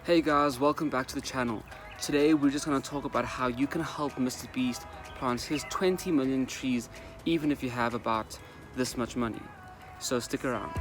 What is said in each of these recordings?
Hey guys, welcome back to the channel. Today we're just going to talk about how you can help Mr. Beast plant his 20 million trees even if you have about this much money. So stick around.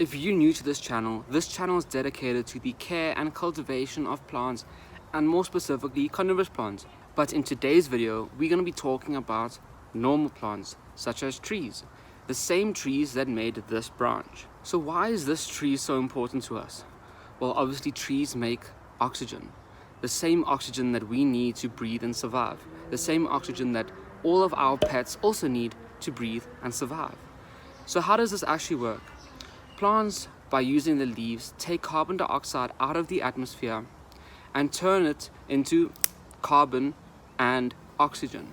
If you're new to this channel is dedicated to the care and cultivation of plants, and more specifically carnivorous plants. But in today's video, we're going to be talking about normal plants, such as trees. The same trees that made this branch. So why is this tree so important to us? Well, obviously trees make oxygen. The same oxygen that we need to breathe and survive. The same oxygen that all of our pets also need to breathe and survive. So how does this actually work? Plants, by using the leaves, take carbon dioxide out of the atmosphere and turn it into carbon and oxygen.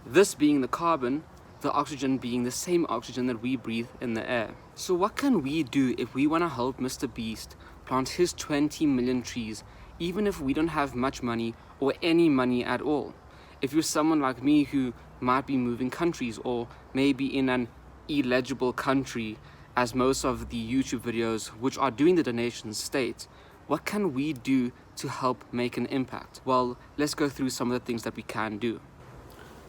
This being the carbon, the oxygen being the same oxygen that we breathe in the air. So what can we do if we want to help Mr. Beast plant his 20 million trees, even if we don't have much money or any money at all? If you're someone like me who might be moving countries or maybe in an illegible country, as most of the YouTube videos which are doing the donations state, what can we do to help make an impact? Well, let's go through some of the things that we can do.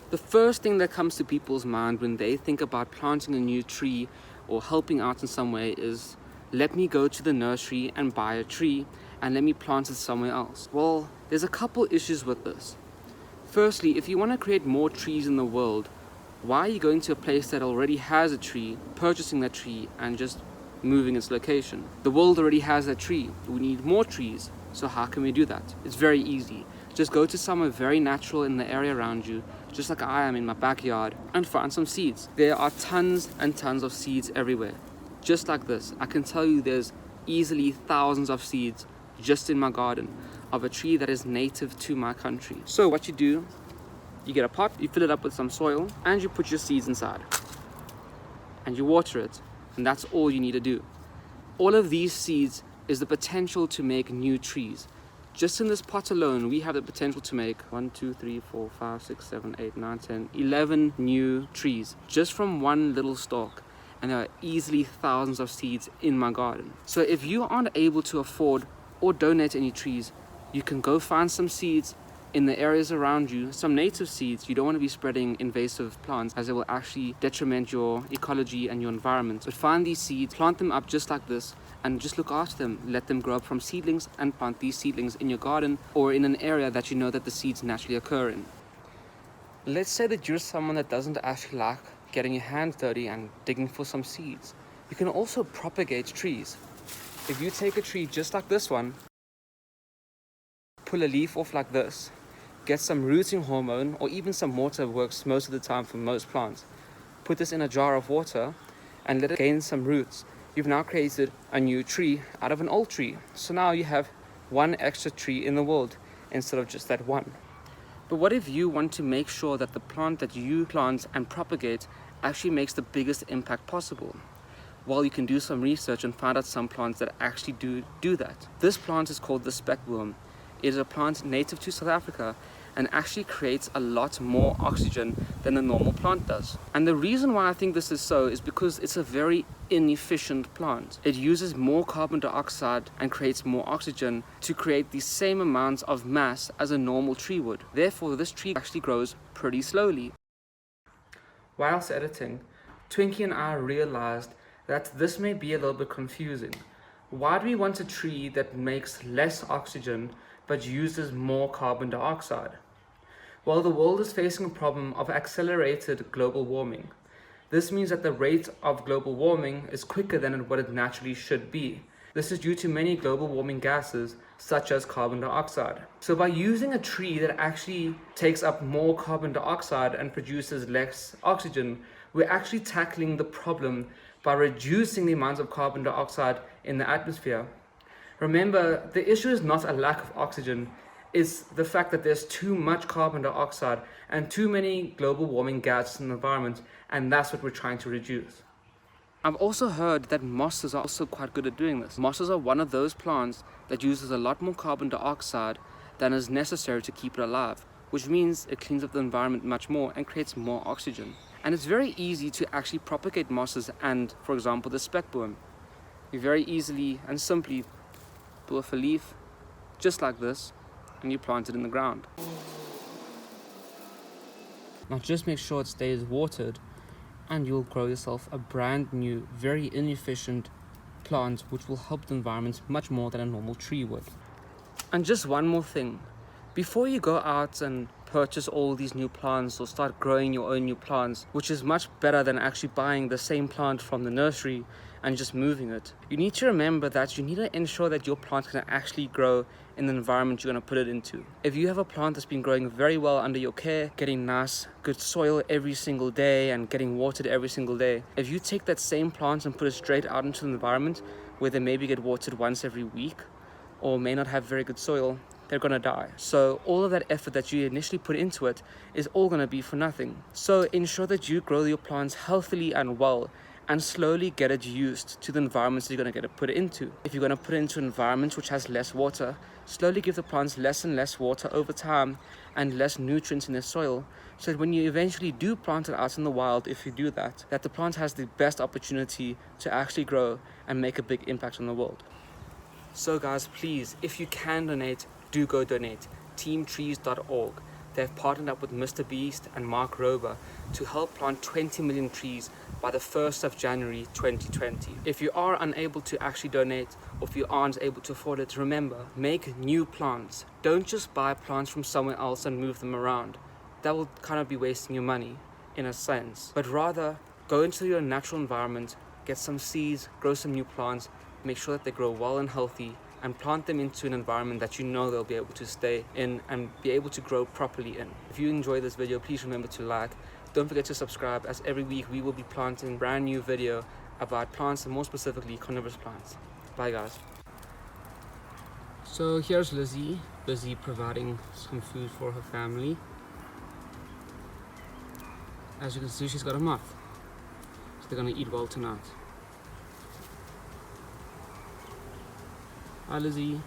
The first thing that comes to people's mind when they think about planting a new tree or helping out in some way is, let me go to the nursery and buy a tree and let me plant it somewhere else. Well, there's a couple issues with this. Firstly, if you want to create more trees in the world, why are you going to a place that already has a tree, purchasing that tree, and just moving its location? The world already has that tree. We need more trees. So how can we do that? It's very easy. Just go to somewhere very natural in the area around you, just like I am in my backyard, and find some seeds. There are tons and tons of seeds everywhere. Just like this, I can tell you there's easily thousands of seeds just in my garden of a tree that is native to my country. So what you do, you get a pot, you fill it up with some soil, and you put your seeds inside. And you water it, and that's all you need to do. All of these seeds is the potential to make new trees. Just in this pot alone, we have the potential to make 1, 2, 3, 4, 5, 6, 7, 8, 9, 10, 11 new trees, just from one little stalk. And there are easily thousands of seeds in my garden. So if you aren't able to afford or donate any trees, you can go find some seeds in the areas around you, some native seeds. You don't want to be spreading invasive plants as it will actually detriment your ecology and your environment. But find these seeds, plant them up just like this, and just look after them. Let them grow up from seedlings and plant these seedlings in your garden or in an area that you know that the seeds naturally occur in. Let's say that you're someone that doesn't actually like getting your hands dirty and digging for some seeds. You can also propagate trees. If you take a tree just like this one, pull a leaf off like this, get some rooting hormone or even some water, works most of the time for most plants. Put this in a jar of water and let it gain some roots. You've now created a new tree out of an old tree. So now you have one extra tree in the world instead of just that one. But what if you want to make sure that the plant that you plant and propagate actually makes the biggest impact possible? Well, you can do some research and find out some plants that actually do that. This plant is called the speckworm. It is a plant native to South Africa and actually creates a lot more oxygen than a normal plant does. And the reason why I think this is so is because it's a very inefficient plant. It uses more carbon dioxide and creates more oxygen to create the same amount of mass as a normal tree would. Therefore, this tree actually grows pretty slowly. Whilst editing, Twinkie and I realized that this may be a little bit confusing. Why do we want a tree that makes less oxygen but uses more carbon dioxide? Well, the world is facing a problem of accelerated global warming. This means that the rate of global warming is quicker than what it naturally should be. This is due to many global warming gases, such as carbon dioxide. So by using a tree that actually takes up more carbon dioxide and produces less oxygen, we're actually tackling the problem by reducing the amount of carbon dioxide in the atmosphere. Remember, the issue is not a lack of oxygen, it's the fact that there's too much carbon dioxide and too many global warming gases in the environment, and that's what we're trying to reduce. I've also heard that mosses are also quite good at doing this. Mosses are one of those plants that uses a lot more carbon dioxide than is necessary to keep it alive. which means it cleans up the environment much more and creates more oxygen. And it's very easy to actually propagate mosses and, for example, the speckboom. You very easily and simply pull off a leaf, just like this, and you plant it in the ground. Now just make sure it stays watered, and you'll grow yourself a brand new, very inefficient plant which will help the environment much more than a normal tree would. And just one more thing, before you go out and purchase all these new plants or start growing your own new plants, which is much better than actually buying the same plant from the nursery and just moving it, you need to remember that you need to ensure that your plant can actually grow in the environment you're going to put it into. If you have a plant that's been growing very well under your care, getting nice, good soil every single day and getting watered every single day, if you take that same plant and put it straight out into the environment where they maybe get watered once every week or may not have very good soil, they're gonna die. So all of that effort that you initially put into it is all gonna be for nothing. So ensure that you grow your plants healthily and well, and slowly get it used to the environments that you're gonna get it put into. If you're gonna put it into an environment which has less water, slowly give the plants less and less water over time and less nutrients in their soil, so that when you eventually do plant it out in the wild, if you do that, that the plant has the best opportunity to actually grow and make a big impact on the world. So guys, please, if you can donate, do go donate. teamtrees.org. They've partnered up with Mr. Beast and Mark Rober to help plant 20 million trees by the 1st of January 2020. If you are unable to actually donate, or if you aren't able to afford it, remember, make new plants. Don't just buy plants from somewhere else and move them around. That will kind of be wasting your money, in a sense. But rather, go into your natural environment, get some seeds, grow some new plants, make sure that they grow well and healthy, and plant them into an environment that you know they'll be able to stay in and be able to grow properly in. If you enjoy this video, please remember to like. Don't forget to subscribe, as every week we will be planting a brand new video about plants, and more specifically carnivorous plants. Bye guys. So here's Lizzie, busy providing some food for her family. As you can see, she's got a moth, so they're gonna eat well tonight. Hi Lizzie.